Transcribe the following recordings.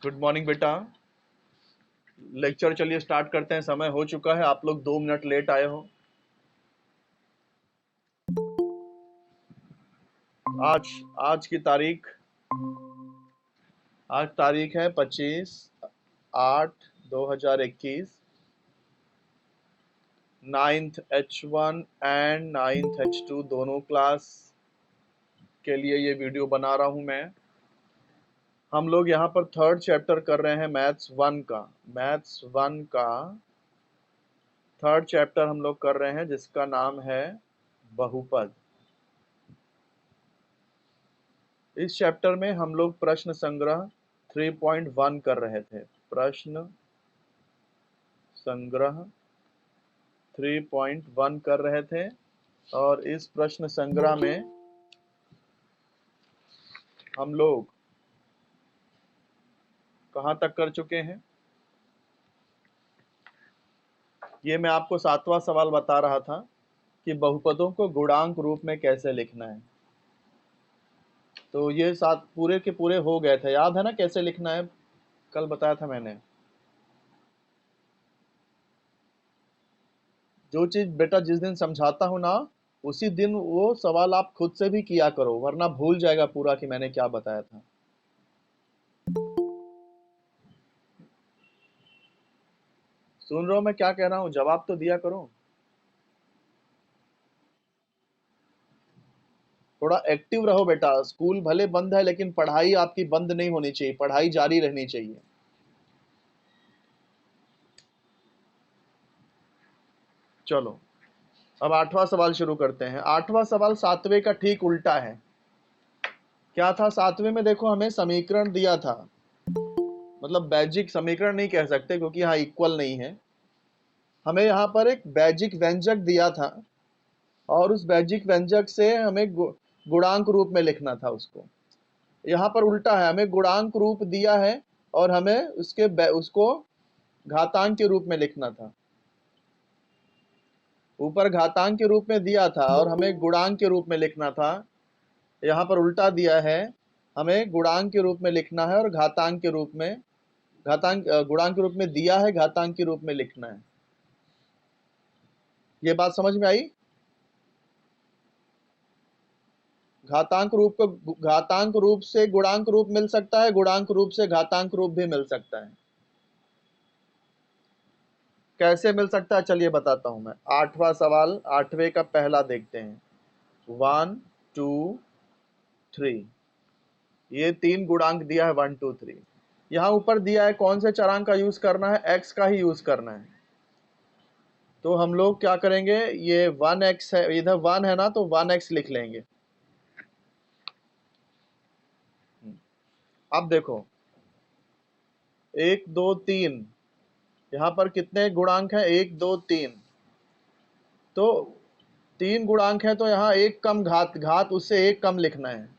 Good morning बेटा। Lecture चलिए start करते हैं। समय हो चुका है, आप लोग 2 मिनट लेट आए हो। आज आज की तारीख आज तारीख है 25/8/2021। 9th H1 and 9th H2 दोनों क्लास के लिए ये वीडियो बना रहा हूं मैं। हम लोग यहाँ पर थर्ड चैप्टर कर रहे हैं मैथ्स 1 का थर्ड चैप्टर हम लोग कर रहे हैं, जिसका नाम है बहुपद। इस चैप्टर में हम लोग प्रश्न संग्रह 3.1 कर रहे थे। प्रश्न संग्रह 3.1 कर रहे थे और इस प्रश्न संग्रह में हम लोग कहां तक कर चुके हैं? ये मैं आपको 7वां सवाल बता रहा था कि बहुपदों को गुणांक रूप में कैसे लिखना है। तो ये 7 पूरे के पूरे हो गए थे, याद है ना कैसे लिखना है? कल बताया था मैंने। जो चीज बेटा जिस दिन समझाता हूं ना, उसी दिन वो सवाल आप खुद से भी किया करो, वरना भूल जाएगा पूरा कि मैंने क्या बताया था। सुन रहे हो मैं क्या कह रहा हूँ? जवाब तो दिया करो। थोड़ा एक्टिव रहो बेटा। स्कूल भले बंद है, लेकिन पढ़ाई आपकी बंद नहीं होनी चाहिए, पढ़ाई जारी रहनी चाहिए। चलो, अब 8वां सवाल शुरू करते हैं। 8वां सवाल 7वें का ठीक उल्टा है। क्या था 7वें में? देखो, हमें समीकरण दिया था, मतलब बैजिक समीकरण नहीं कह सकते क्योंकि यहाँ इक्वल नहीं है। हमें यहाँ पर एक बैजिक व्यंजक दिया था और उस बैजिक व्यंजक से हमें गुणांक रूप में लिखना था उसको। यहाँ पर उल्टा है, हमें गुणांक रूप दिया है और हमें उसको घातांक के रूप में लिखना था। ऊपर घातांक के रूप में दिया था और हमें गुणांक के रूप में लिखना था। यहाँ पर उल्टा दिया है, हमें गुणांक के रूप में लिखना है और घातांक के रूप में गुणांक के रूप में दिया है, घातांक के रूप में लिखना है। ये बात समझ में आई? घातांक रूप से गुणांक रूप मिल सकता है, गुणांक रूप से घातांक रूप भी मिल सकता है। कैसे मिल सकता है चलिए बताता हूं मैं। 8वां सवाल 8वें का पहला देखते हैं। 1 2 3, ये 3 गुणांक दिया है 1 2 3। यहाँ ऊपर दिया है कौन से चरांक का यूज करना है? x का ही यूज करना है। तो हम लोग क्या करेंगे, ये 1x है, इधर 1 है ना, तो 1x लिख लेंगे। अब देखो 1 2 3, यहाँ पर कितने गुणांक हैं? 1 2 3। तो 3 गुणांक है तो यहाँ एक कम घात उससे एक कम लिखना है।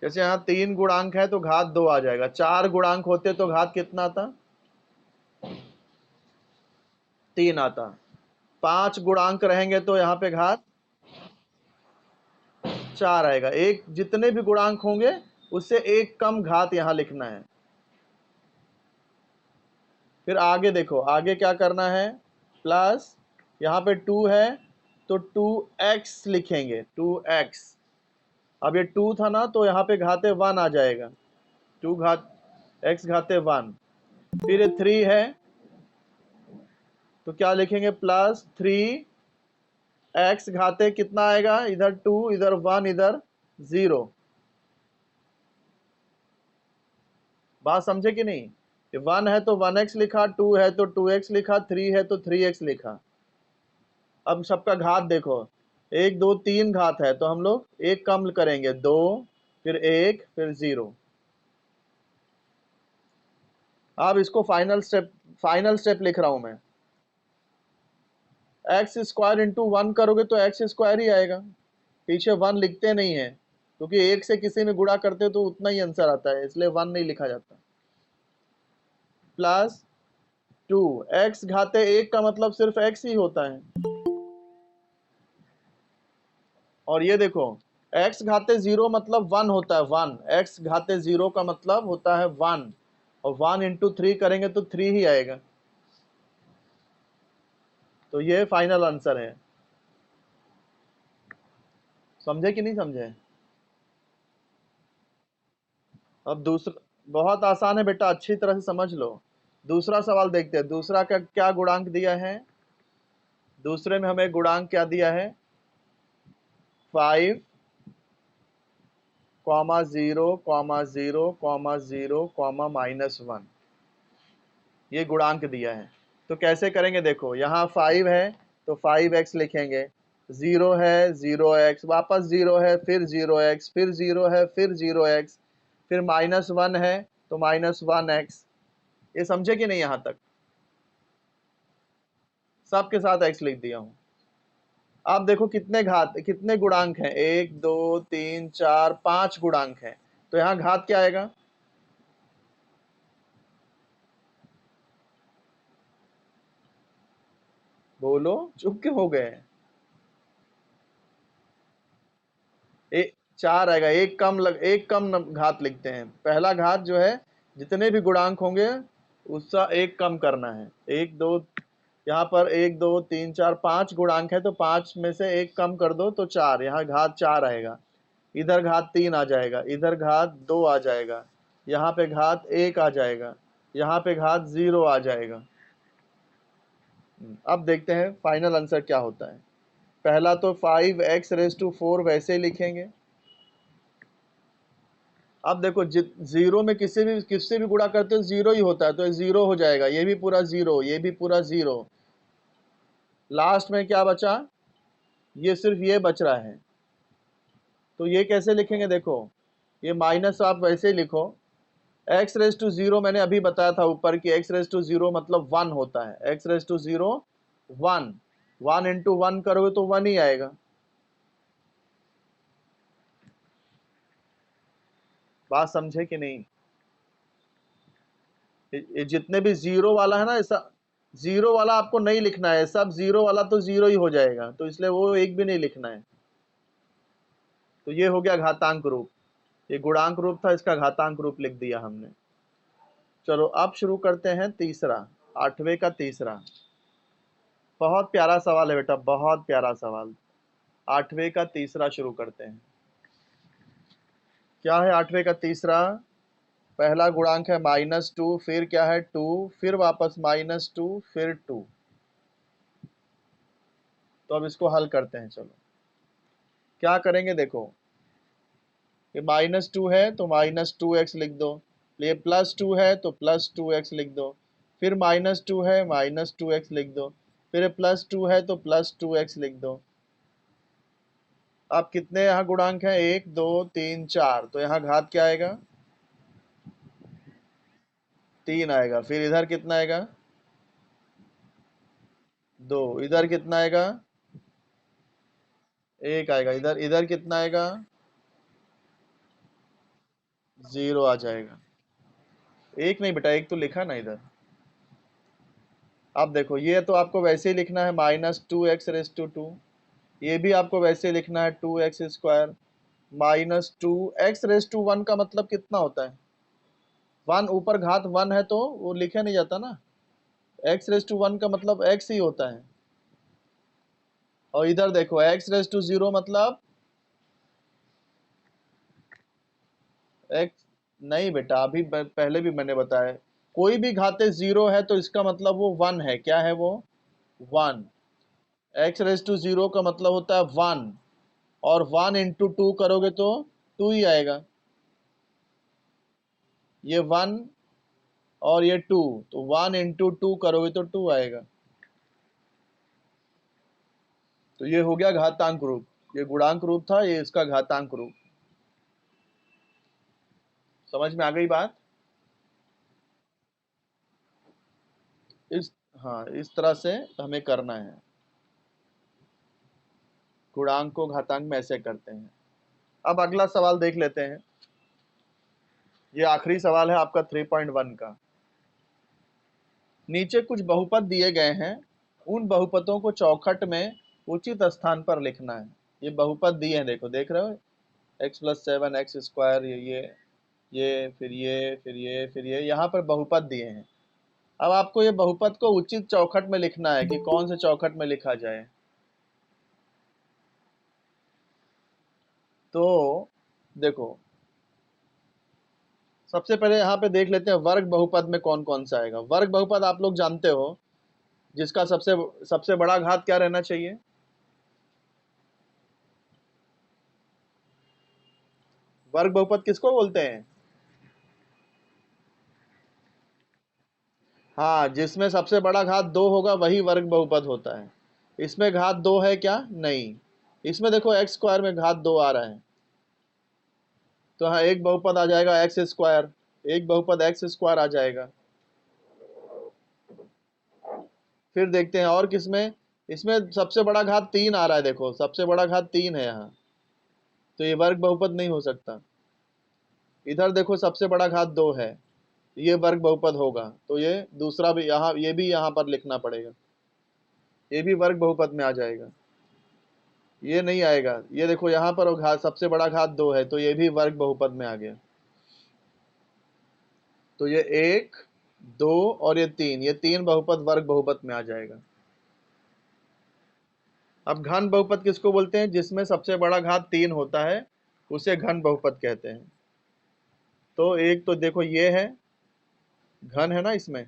जैसे यहाँ 3 गुणांक है तो घात 2 आ जाएगा। 4 गुणांक होते तो घात कितना आता? 3 आता। 5 गुणांक रहेंगे तो यहाँ पे घात 4 आएगा। एक जितने भी गुणांक होंगे उससे एक कम घात यहाँ लिखना है। फिर आगे देखो, आगे क्या करना है? प्लस यहाँ पे 2 है तो 2x लिखेंगे, 2x। अब ये 2 था ना, तो यहाँ पे घाते 1 आ जाएगा, 2 घात x घाते 1। फिर ये 3 है तो क्या लिखेंगे? प्लस 3x घाते कितना आएगा? इधर 2, इधर 1, इधर 0। बात समझे कि नहीं? 1 है तो 1x लिखा, 2 है तो 2x लिखा, 3 है तो 3x लिखा। अब सबका घात देखो, 1 2 3 घात है तो हम लोग एक कम करेंगे, 2, फिर 1, फिर 0। अब इसको फाइनल स्टेप लिख रहा हूं मैं। एक्स स्क्वायर इंटू 1 करोगे तो एक्स स्क्वायर ही आएगा, पीछे 1 लिखते नहीं है क्योंकि एक से किसी में गुणा करते हो तो उतना ही आंसर आता है, इसलिए 1 नहीं लिखा जाता। प्लस 2, एक्स घाते 1 का मतलब सिर्फ एक्स ही होता है। और ये देखो, x घाते 0 मतलब 1 होता है, 1। x घाते 0 का मतलब होता है 1। और 1 × 3 करेंगे तो 3 ही आएगा। तो ये फाइनल आंसर है। समझे कि नहीं समझे? अब दूसरा बहुत आसान है बेटा, अच्छी तरह से समझ लो। दूसरा सवाल देखते हैं, दूसरा का क्या गुणांक दिया है। दूसरे में हमें गुणांक क्या दिया है, 5, 0, 0, 0, -1, ये गुणांक दिया है। तो कैसे करेंगे देखो, यहाँ 5 है तो 5x लिखेंगे, 0 है 0x, वापस 0 है फिर 0x, फिर 0 है फिर 0x, फिर -1 है तो -1x। ये समझे कि नहीं? यहाँ तक सबके साथ x लिख दिया हूं। आप देखो कितने घात, कितने गुणांक हैं, 1 2 3 4 5 गुणांक हैं। तो यहाँ घात क्या आएगा, बोलो, चुप क्यों हो गए? एक 4 आएगा, एक कम घात लिखते हैं। पहला घात जो है, जितने भी गुणांक होंगे उसका एक कम करना है। 1 2, यहाँ पर 1 2 3 4 5 गुणांक है तो 5 में से एक कम कर दो तो 4, यहाँ घात 4 आएगा। इधर घात 3 आ जाएगा, इधर घात 2 आ जाएगा, यहाँ पे घात 1 आ जाएगा, यहाँ पे घात 0 आ जाएगा। अब देखते हैं फाइनल आंसर क्या होता है। पहला तो 5x⁴ वैसे ही लिखेंगे। अब देखो, जीरो में किससे भी गुणा करते हो जीरो ही होता है, तो जीरो हो जाएगा, ये भी पूरा जीरो, ये भी पूरा जीरो। लास्ट में क्या बचा, ये सिर्फ ये बच रहा है। तो ये कैसे लिखेंगे देखो, ये माइनस आप वैसे ही लिखो। x⁴ मैंने अभी बताया था ऊपर कि x⁴ मतलब 1 होता है। x⁴ 1, 1 × 1 करोगे तो 1 ही आएगा। बात समझे कि नहीं? ये जितने भी जीरो वाला है ना, ऐसा जीरो वाला आपको नहीं लिखना है, सब जीरो वाला तो जीरो ही हो जाएगा, तो इसलिए वो एक भी नहीं लिखना है। तो ये हो गया घातांक रूप, ये गुणांक रूप था, इसका घातांक रूप लिख दिया हमने। चलो अब शुरू करते हैं तीसरा, 8वें का तीसरा। बहुत प्यारा सवाल है बेटा, बहुत प्यारा सवाल। 8वें का तीसरा शुरू करते हैं। क्या है 8वें का तीसरा? पहला गुणांक है -2, फिर क्या है 2, फिर वापस -2, फिर 2। तो अब इसको हल करते हैं। चलो क्या करेंगे देखो, ये -2 है तो -2x लिख दो, ये +2 है तो +2x लिख दो, फिर -2 है -2x लिख दो, फिर +2 है तो +2x लिख दो। अब कितने यहाँ गुणांक हैं, 1 2 3 4, तो यहाँ घात क्या आएगा, 3 आएगा। फिर इधर कितना आएगा, 2, इधर कितना आएगा, 1 आएगा, इधर इधर कितना आएगा, 0 आ जाएगा। एक नहीं बेटा, एक तो लिखा ना इधर। अब देखो, ये तो आपको वैसे ही लिखना है -2x⁴, ये भी आपको वैसे लिखना है 2x²। -2x⁴ का मतलब कितना होता है, 1 ऊपर घात 1 है तो वो लिखे नहीं जाता ना, x⁴ का मतलब x ही होता है। और इधर देखो x⁴ मतलब x, नहीं बेटा, अभी पहले भी मैंने बताया, कोई भी घाते 0 है तो इसका मतलब वो 1 है। क्या है वो, 1। x⁴ का मतलब होता है 1, और 1 × 2 करोगे तो 2 ही आएगा। ये 1 और ये 2, तो 1 × 2 करोगे तो 2 आएगा। तो ये हो गया घातांक रूप, ये गुणांक रूप था, ये इसका घातांक रूप। समझ में आ गई बात? इस हाँ, इस तरह से हमें करना है, गुणांक को घातांक में ऐसे करते हैं। अब अगला सवाल देख लेते हैं, ये आखिरी सवाल है आपका 3.1 का। नीचे कुछ बहुपद दिए गए हैं, उन बहुपदों को चौखट में उचित स्थान पर लिखना है। ये बहुपद दिए हैं, देखो, देख रहे हो, x + 7 x², ये ये फिर ये फिर ये फिर ये, यहाँ पर बहुपद दिए हैं। अब आपको ये बहुपद को उचित चौखट में लिखना है कि कौन से चौखट में लिखा जाए। तो देखो, सबसे पहले यहाँ पे देख लेते हैं वर्ग बहुपद में कौन कौन सा आएगा। वर्ग बहुपद आप लोग जानते हो, जिसका सबसे सबसे बड़ा घात क्या रहना चाहिए? वर्ग बहुपद किसको बोलते हैं? हाँ, जिसमें सबसे बड़ा घात 2 होगा वही वर्ग बहुपद होता है। इसमें घात 2 है क्या? नहीं। इसमें देखो एक्स स्क्वायर में घात 2 आ रहा है, तो हाँ एक बहुपद आ जाएगा एक्स स्क्वायर, एक बहुपद एक्स स्क्वायर आ जाएगा। फिर देखते हैं और किसमें। इसमें सबसे बड़ा घात 3 आ रहा है, देखो सबसे बड़ा घात 3 है यहाँ, तो ये वर्ग बहुपद नहीं हो सकता। इधर देखो सबसे बड़ा घात 2 है, ये वर्ग बहुपद होगा, तो ये दूसरा भी यहाँ, ये भी यहाँ पर लिखना पड़ेगा, ये भी वर्ग बहुपद में आ जाएगा। ये नहीं आएगा, ये देखो यहाँ पर घात सबसे बड़ा घात 2 है, तो ये भी वर्ग बहुपद में आ गया। तो ये 1, 2 और ये 3, ये 3 बहुपद वर्ग बहुपद में आ जाएगा। अब घन बहुपद किसको बोलते हैं? जिसमें सबसे बड़ा घात 3 होता है, उसे घन बहुपद कहते हैं। तो एक तो देखो ये है, घन है ना इसमें,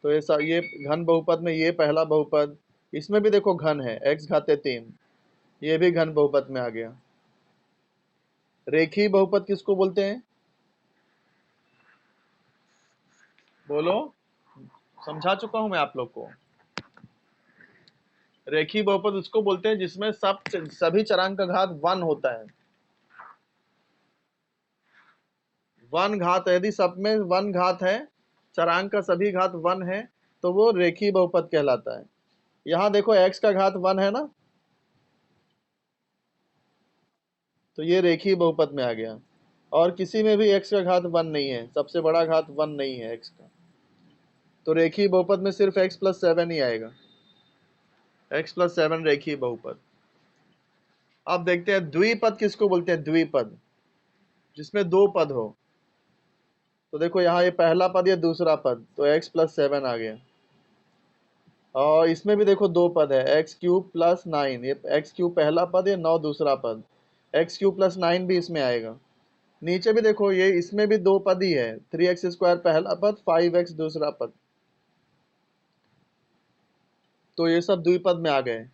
तो ये घन बहुपद में ये पहला बहुपद, इसमें भी देखो घन है, x घाते 3, ये भी घन बहुपद में आ गया। रेखीय बहुपद किसको बोलते हैं? बोलो, समझा चुका हूं मैं आप लोग को। रेखीय बहुपद उसको बोलते हैं जिसमें सब सभी चरांक का घात 1 होता है। 1 घात, यदि सब में 1 घात है, चरांक का सभी घात 1 है, तो वो रेखीय बहुपद कहलाता है। यहाँ देखो x का घात 1 है ना, तो ये रेखीय बहुपद में आ गया। और किसी में भी x का घात 1 नहीं है, सबसे बड़ा घात 1 नहीं है x का, तो रेखीय बहुपद में सिर्फ x प्लस 7 ही आएगा, x प्लस 7 रेखीय बहुपद। अब देखते हैं द्विपद किसको बोलते हैं? द्विपद जिसमें 2 पद हो, तो देखो यहाँ ये पहला पद, ये दूसरा पद, तो x प्लस 7 आ गया। और इसमें भी देखो 2 पद है, एक्स क्यूब प्लस 9, ये एक्स क्यूब पहला पद, ये 9 दूसरा पद, एक्स क्यूब प्लस 9 भी इसमें आएगा। नीचे भी देखो, ये इसमें भी 2 पद ही है, 3x स्क्वायर पहला पद, 5x दूसरा पद, तो ये सब द्विपद में आ गए।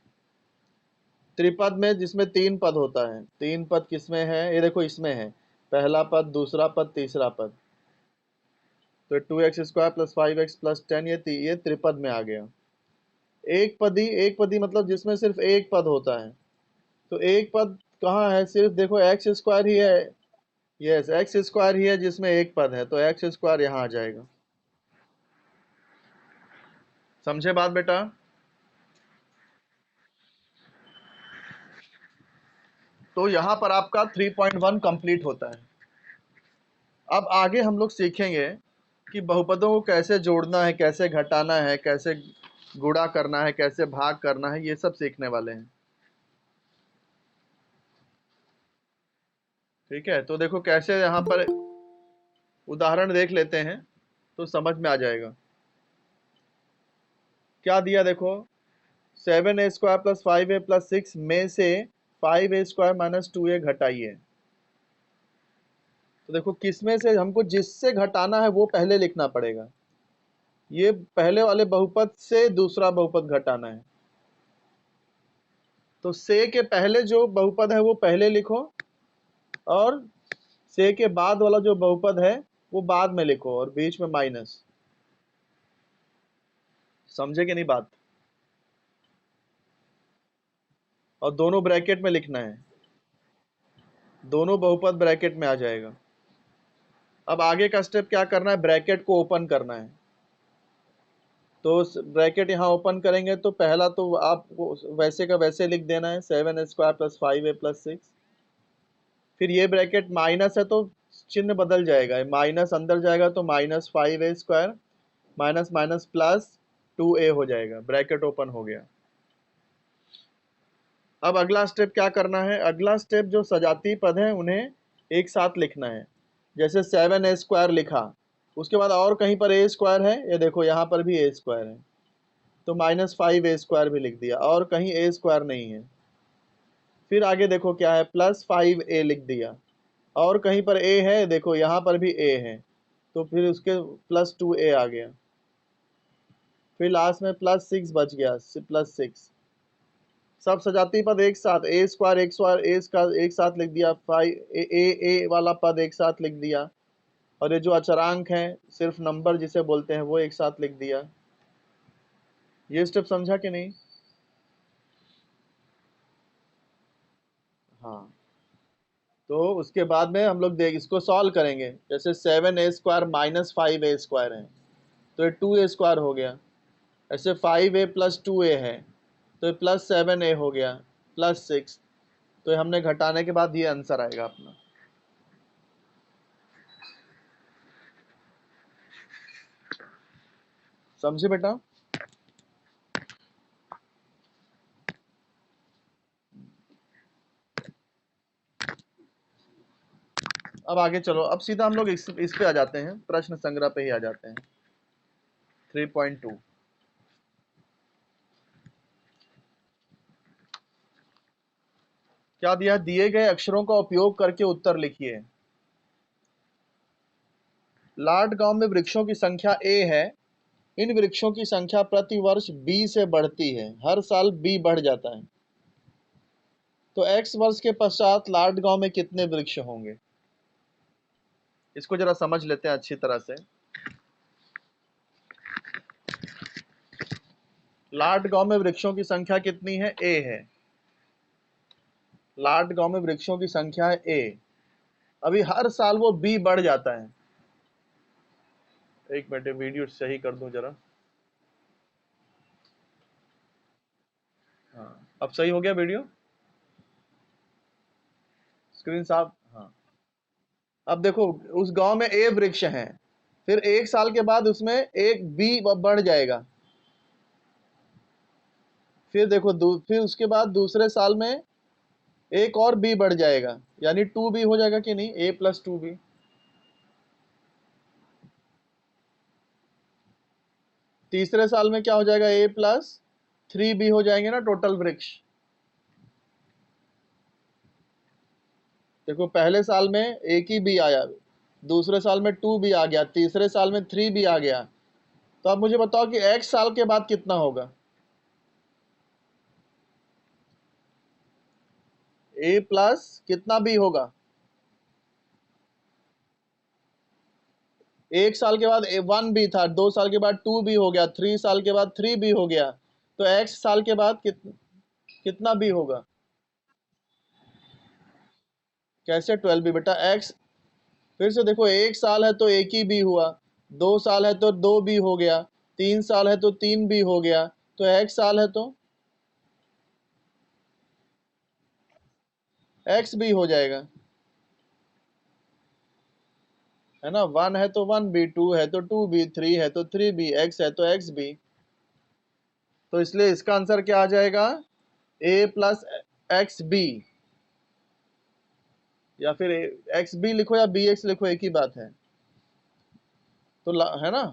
त्रिपद में जिसमें 3 पद होता है, 3 पद किसमें है? ये देखो इसमें है, पहला पद, दूसरा पद, तीसरा पद, तो 2x square plus 5x plus 10, ये त्रिपद में आ गया। एक पदी मतलब जिसमें सिर्फ एक पद होता है, तो एक पद कहाँ है? सिर्फ देखो एक्स स्क्वायर ही है, यस एक्स स्क्वायर ही है जिसमें एक पद है, तो एक्स स्क्वायर यहाँ आ जाएगा। समझे बात बेटा? तो यहाँ पर आपका 3.1 कंप्लीट होता है। अब आगे हम लोग सीखेंगे कि बहुपदों को कैसे जोड़ना है, कैसे घटाना है, कैसे गुणा करना है, कैसे भाग करना है, ये सब सीखने वाले हैं। ठीक है, तो देखो कैसे यहाँ पर उदाहरण देख लेते हैं तो समझ में आ जाएगा। क्या दिया देखो, 7a square plus 5a plus 6 में से 5a स्क्वायर माइनस 2a घटाइए। तो देखो किसमें से हमको जिससे घटाना है वो पहले लिखना पड़ेगा। ये पहले वाले बहुपद से दूसरा बहुपद घटाना है, तो से के पहले जो बहुपद है वो पहले लिखो, और से के बाद वाला जो बहुपद है वो बाद में लिखो, और बीच में माइनस। समझे कि नहीं बात? और दोनों ब्रैकेट में लिखना है, दोनों बहुपद ब्रैकेट में आ जाएगा। अब आगे का स्टेप क्या करना है? ब्रैकेट को ओपन करना है। तो ब्रैकेट यहाँ ओपन करेंगे तो पहला तो आपको वैसे का वैसे लिख देना है, 7 स्क्वायर प्लस 5a प्लस 6। फिर ये ब्रैकेट माइनस है तो चिन्ह बदल जाएगा, माइनस अंदर जाएगा तो minus 5a square minus minus plus 2a हो जाएगा, ब्रैकेट ओपन हो गया। अब अगला स्टेप क्या करना है, अगला स्टेप जो सजातीय पद है उन्हें एक साथ लिखना है। जैसे 7a² लिखा, उसके बाद और कहीं पर a² है, ये देखो यहाँ पर भी a² है, तो -5a² भी लिख दिया, और कहीं a² नहीं है। फिर आगे देखो क्या है, +5a लिख दिया, और कहीं पर a है, देखो यहाँ पर भी a है, तो फिर उसके +2a आ गया। फिर लास्ट में +6 बच गया, +6। सब सजातीय पद एक साथ, a² एक साथ लिख दिया, 5 a वाला पद एक साथ लिख दिया, और ये जो अचरांक है, सिर्फ नंबर जिसे बोलते हैं, वो एक साथ लिख दिया। ये स्टेप समझा कि नहीं? हाँ, तो उसके बाद में हम लोग देख इसको सॉल्व करेंगे। जैसे 7a² -5a² है, तो ये 2a² हो गया। ऐसे 5a + 2a है, तो ये +7a हो गया, +6, तो ये हमने घटाने के बाद ये आंसर आएगा अपना। समझे बेटा? अब आगे चलो, अब सीधा हम लोग इस पे आ जाते हैं, प्रश्न संग्रह पे ही आ जाते हैं। 3.2 क्या दिया, दिए गए अक्षरों का उपयोग करके उत्तर लिखिए। लाट गांव में वृक्षों की संख्या a है। इन वृक्षों की संख्या प्रति वर्ष b से बढ़ती है, हर साल b बढ़ जाता है। तो x वर्ष के पश्चात लाट गांव में कितने वृक्ष होंगे? इसको जरा समझ लेते हैं अच्छी तरह से। लाट गांव में वृक्षों की संख्या कितनी है? a है। लाट गांव में वृक्षों की संख्या है a। अभी हर साल वो b बढ़ जाता है। एक मिनट, वीडियो सही कर दूं जरा। हाँ, अब सही हो गया वीडियो, स्क्रीन साफ। हाँ, अब देखो, उस गांव में ए वृक्ष हैं, फिर एक साल के बाद उसमें एक बी बढ़ जाएगा, फिर देखो फिर उसके बाद दूसरे साल में एक और बी बढ़ जाएगा, यानी 2b हो जाएगा कि नहीं, a + 2b। तीसरे साल में क्या हो जाएगा, a + 3b हो जाएंगे ना टोटल वृक्ष। देखो पहले साल में एक ही बी आया, दूसरे साल में 2b आ गया, तीसरे साल में 3b आ गया। तो अब मुझे बताओ कि x साल के बाद कितना होगा? a प्लस कितना b होगा? एक साल के बाद 1b था, 2 साल के बाद 2b हो गया, 3 साल के बाद 3b हो गया, तो x साल के बाद कितना b होगा? कैसे 12b बेटा? x फिर से देखो, एक साल है तो एक ही बी हुआ, 2 साल है तो 2b हो गया, 3 साल है तो 3b हो गया, तो x साल है तो xb हो जाएगा, है ना। 1 है तो 1b, 2 है तो 2b, 3 है तो 3b, x है तो xb। तो इसलिए इसका आंसर क्या आ जाएगा, a + xb, या फिर xb लिखो या bx लिखो, एक ही बात है। तो है ना,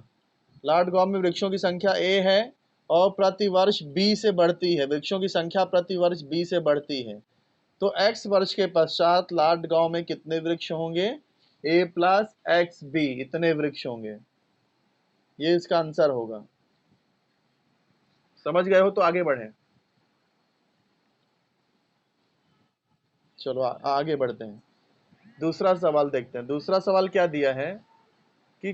लाट गांव में वृक्षों की संख्या a है, और प्रति वर्ष b से बढ़ती है, वृक्षों की संख्या प्रति वर्ष b से बढ़ती है। तो x वर्ष के पश्चात लाट गांव में कितने वृक्ष होंगे? a + xb, इतने वृक्ष होंगे। ये इसका आंसर होगा। समझ गए हो तो आगे बढ़े। चलो आगे बढ़ते हैं, दूसरा सवाल देखते हैं। दूसरा सवाल क्या दिया है कि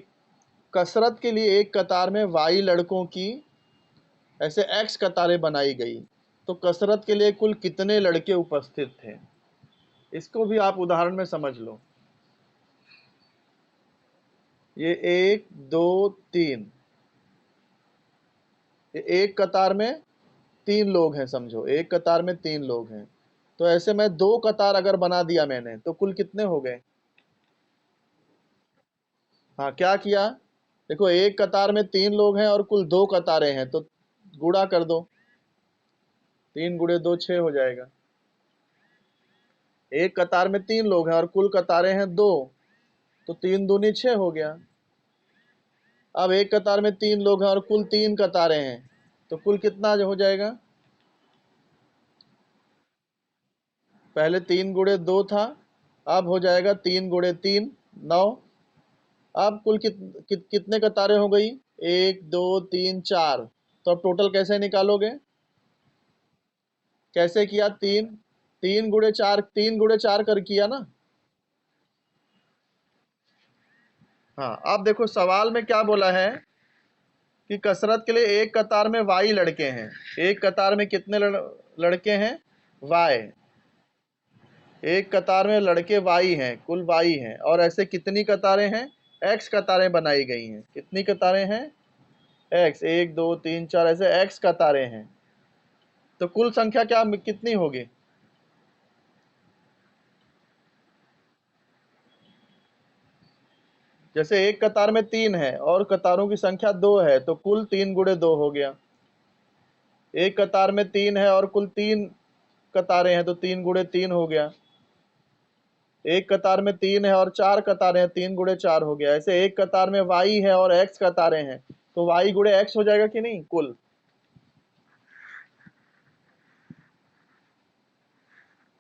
कसरत के लिए एक कतार में y लड़कों की ऐसे x कतारें बनाई गई, तो कसरत के लिए कुल कितने लड़के उपस्थित थे? इसको भी आप उदाहरण में समझ लो। ये 1 2 3, एक कतार में 3 लोग हैं, समझो एक कतार में 3 लोग हैं, तो ऐसे में 2 कतार अगर बना दिया मैंने, तो कुल कितने हो गए? हाँ, क्या किया, देखो एक कतार में 3 लोग हैं और कुल 2 कतारें हैं, तो गुणा कर दो, 3 × 2 6 हो जाएगा। एक कतार में 3 लोग हैं और कुल कतारें हैं 2, तो 3 दूनी 6 हो गया। अब एक कतार में 3 लोग हैं और कुल 3 कतारें हैं, तो कुल कितना हो जाएगा? पहले 3 गुणे 2 था, अब हो जाएगा 3 गुणे 3 9। अब कुल कितने कतारें हो गई? 1 2 3 4। तो अब टोटल कैसे निकालोगे? कैसे किया? 3 3 गुणे 4 कर किया ना। हाँ, अब देखो सवाल में क्या बोला है कि कसरत के लिए एक कतार में वाई लड़के हैं। एक कतार में कितने लड़के हैं? वाई। एक कतार में लड़के वाई हैं, कुल वाई हैं, और ऐसे कितनी कतारें हैं? एक्स कतारें बनाई गई हैं। कितनी कतारें हैं? एक्स, 1 2 3 4, ऐसे एक्स कतारें हैं। तो कुल संख्या क्या कितनी होगी? जैसे एक कतार में 3 है और कतारों की संख्या 2 है, तो कुल 3 गुणे 2 हो गया। एक कतार में 3 है और कुल 3 कतारें हैं, तो 3 गुणे 3 हो गया। एक कतार में 3 है और 4 कतारें हैं, 3 गुणे 4 हो गया। ऐसे एक कतार में वाई है और एक्स कतारें हैं, तो वाई गुणे एक्स हो जाएगा कि नहीं कुल?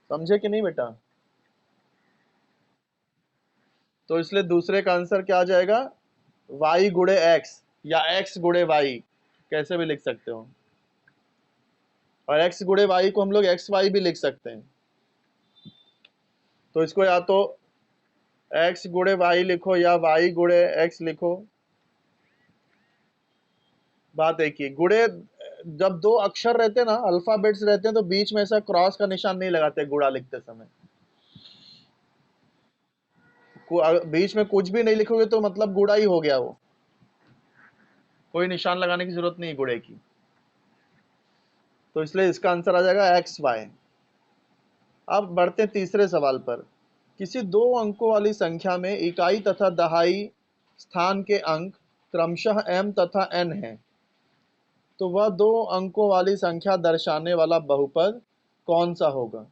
समझे कि नहीं बेटा? तो इसलिए दूसरे का आंसर क्या आ जाएगा? वाई गुणे एक्स या एक्स गुणे वाई, कैसे भी लिख सकते हो। और एक्स गुणे वाई को हम लोग एक्स वाई भी लिख सकते हैं। तो इसको या तो एक्स गुणे वाई लिखो या वाई गुणे एक्स लिखो, बात एक ही। गुणे, जब दो अक्षर रहते हैं ना, अल्फाबेट्स रहते हैं, तो बीच में ऐसा क्रॉस का निशान नहीं लगाते गुणा लिखते समय। बीच में कुछ भी नहीं लिखोगे तो मतलब गुणा ही हो गया वो, कोई निशान लगाने की जरूरत नहीं गुणे की। तो इसलिए इसका आंसर आ जाएगा एक्स वाई। अब बढ़ते हैं तीसरे सवाल पर। किसी दो अंकों वाली संख्या में इकाई तथा दहाई स्थान के अंक क्रमशः m तथा n है, तो वह दो अंकों वाली संख्या दर्शाने वाला बहुपद कौन सा होगा?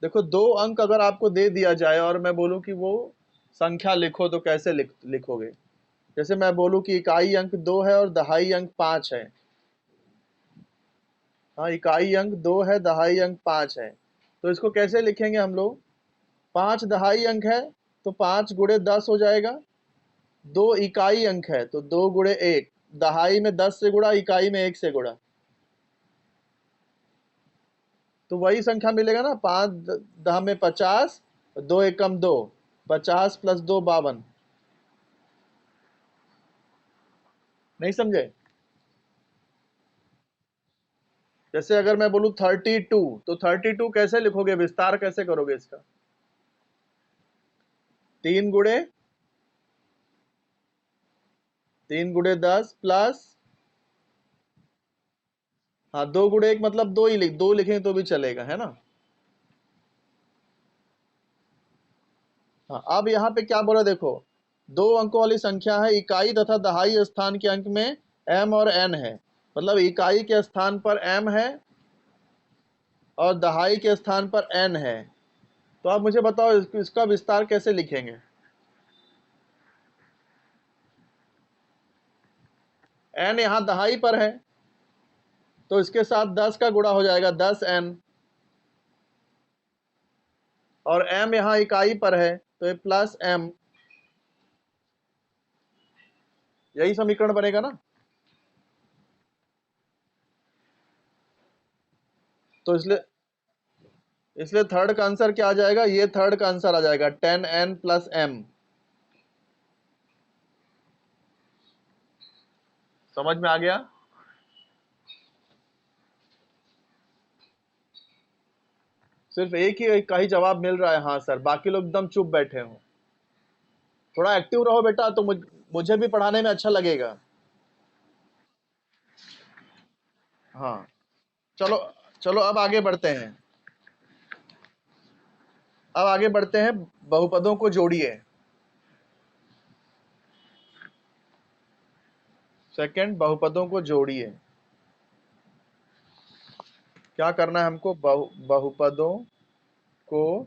देखो, दो अंक अगर आपको दे दिया जाए और मैं बोलूं कि वो संख्या लिखो, तो कैसे लिखोगे? जैसे मैं बोलूं कि इकाई अंक 2 है और दहाई अंक 5 है। हाँ, इकाई अंक 2 है, दहाई अंक 5 है, तो इसको कैसे लिखेंगे हम लोग? 5 दहाई अंक है, तो 5 गुणे 10 हो जाएगा। 2 इकाई अंक है, तो 2 गुणे 1। दहाई में 10 से गुणा, इकाई में 1 से गुणा, तो वही संख्या मिलेगा ना। 5 दह में 50, 2 एकम 2, 50 प्लस 2 52। नहीं समझे? जैसे अगर मैं बोलूं 32, तो 32 कैसे लिखोगे? विस्तार कैसे करोगे इसका? 3 गुणे 10 प्लस, हाँ 2 गुणे 1 मतलब 2 ही दो लिखेंगे तो भी चलेगा, है ना। हाँ, अब यहाँ पे क्या बोला देखो, दो अंकों वाली संख्या है, इकाई तथा दहाई स्थान के अंक में m और n है। मतलब इकाई के स्थान पर m है और दहाई के स्थान पर n है। तो आप मुझे बताओ इसका विस्तार कैसे लिखेंगे? n यहाँ दहाई पर है, तो इसके साथ 10 का गुणा हो जाएगा, 10n। और m यहाँ इकाई पर है, तो ये प्लस m। यही समीकरण बनेगा ना। तो इसलिए इसलिए थर्ड का आंसर क्या आ जाएगा? ये थर्ड का आंसर आ जाएगा 10n प्लस m। समझ में आ गया? सिर्फ एक ही का ही जवाब मिल रहा है हाँ सर, बाकी लोग एकदम चुप बैठे हो। थोड़ा एक्टिव रहो बेटा, तो मुझे भी पढ़ाने में अच्छा लगेगा। हाँ, चलो चलो अब आगे बढ़ते हैं। अब आगे बढ़ते हैं, बहुपदों को जोड़िए। सेकंड, बहुपदों को जोड़िए। क्या करना है हमको? बहुपदों को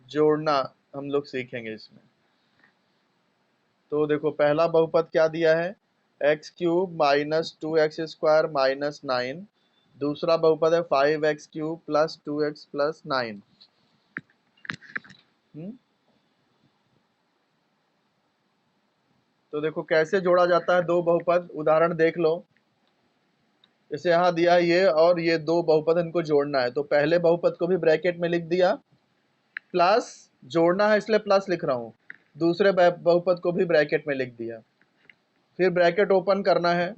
जोड़ना हम लोग सीखेंगे इसमें। तो देखो पहला बहुपद क्या दिया है? X cube minus 2x² minus 9। दूसरा बहुपद है 5x³ प्लस 2x प्लस 9। तो देखो कैसे जोड़ा जाता है दो बहुपद, उदाहरण देख लो। जैसे यहाँ दिया है ये और ये दो बहुपद, इनको जोड़ना है। तो पहले बहुपद को भी ब्रैकेट में लिख दिया, प्लस जोड़ना है इसलिए प्लस लिख रहा हूँ। दूसरे बहुपद को भी ब्रैकेट में लिख दिया, फिर ब्रैकेट ओपन करना है।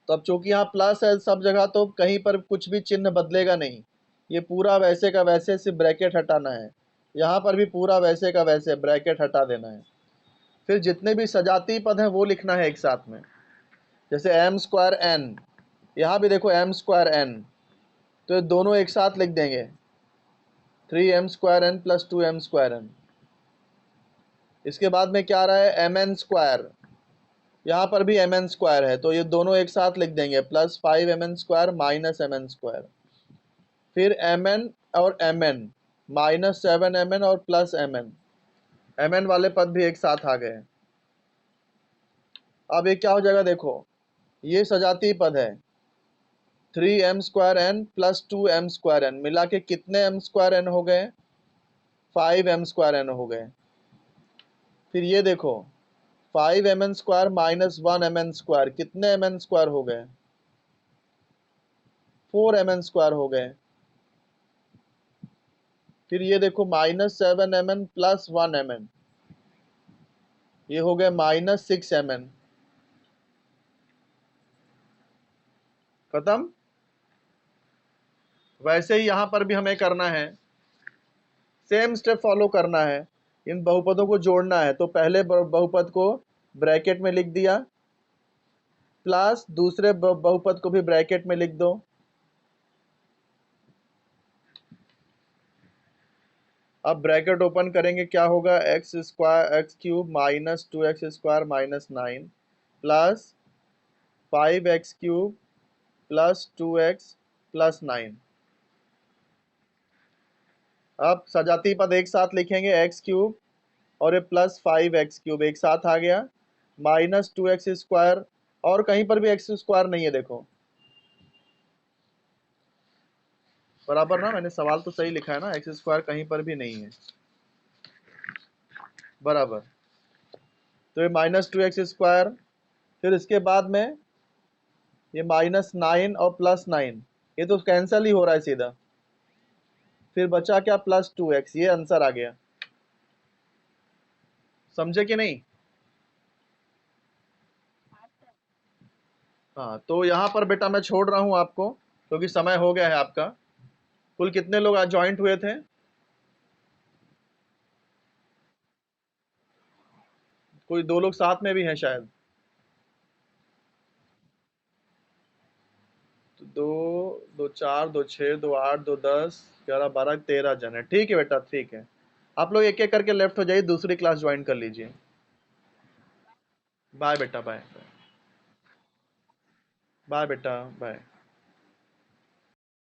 तो अब चूंकि यहाँ प्लस है सब जगह, तो कहीं पर कुछ भी चिन्ह बदलेगा नहीं, ये पूरा वैसे का वैसे, सिर्फ ब्रैकेट हटाना है। यहाँ पर भी पूरा वैसे का वैसे ब्रैकेट हटा देना है। फिर जितने भी सजातीय पद हैं वो लिखना है एक साथ में। जैसे m²n, यहाँ भी देखो m²n, तो ये दोनों एक साथ लिख देंगे, 3m² n प्लस 2m²n। इसके बाद में क्या आ रहा है? mn², यहाँ पर भी mn² है, तो ये दोनों एक साथ लिख देंगे, प्लस 5mn² माइनस mn²। फिर mn और mn, माइनस 7mn और प्लस mn, mn वाले पद भी एक साथ आ गए। अब ये क्या हो जाएगा? देखो ये सजातीय पद है, 3m² n plus 2m² n, मिला के कितने m²n हो गए? 5m² n हो गए। फिर ये देखो 5mn² माइनस 1mn², कितने mn² हो गए? 4mn² हो गए। फिर ये देखो माइनस 7mn प्लस 1mn, ये हो गए माइनस 6mn। खत्म। वैसे ही यहां पर भी हमें करना है, सेम स्टेप फॉलो करना है। इन बहुपदों को जोड़ना है, तो पहले बहुपद को ब्रैकेट में लिख दिया, प्लस दूसरे बहुपद को भी ब्रैकेट में लिख दो। अब ब्रैकेट ओपन करेंगे, क्या होगा? x³ minus 2x² minus 9 plus 5x³ plus 2x plus 9। अब सजातीय पद एक साथ लिखेंगे, x³ और ये प्लस 5x³ एक साथ आ गया, माइनस 2x², और कहीं पर भी x² नहीं है, देखो बराबर ना, मैंने सवाल तो सही लिखा है ना, x² कहीं पर भी नहीं है, बराबर। तो ये माइनस 2x², फिर इसके बाद में ये माइनस 9 और प्लस 9, ये तो कैंसल ही हो रहा है सीधा। फिर बचा क्या? प्लस 2x, ये आंसर आ गया। समझे कि नहीं? हाँ, तो यहाँ पर बेटा मैं छोड़ रहा हूँ आपको, क्योंकि समय हो गया है आपका। कुल कितने लोग आज ज्वाइंट हुए थे? कोई दो लोग साथ में भी हैं शायद। तो दो दो 4, 2 6, 2 8, 2 10, 11 12 13 जन है। ठीक है बेटा, ठीक है। आप लोग एक एक करके लेफ्ट हो जाइए, दूसरी क्लास ज्वाइन कर लीजिए। बाय बेटा, बाय। बाय बेटा, बाय।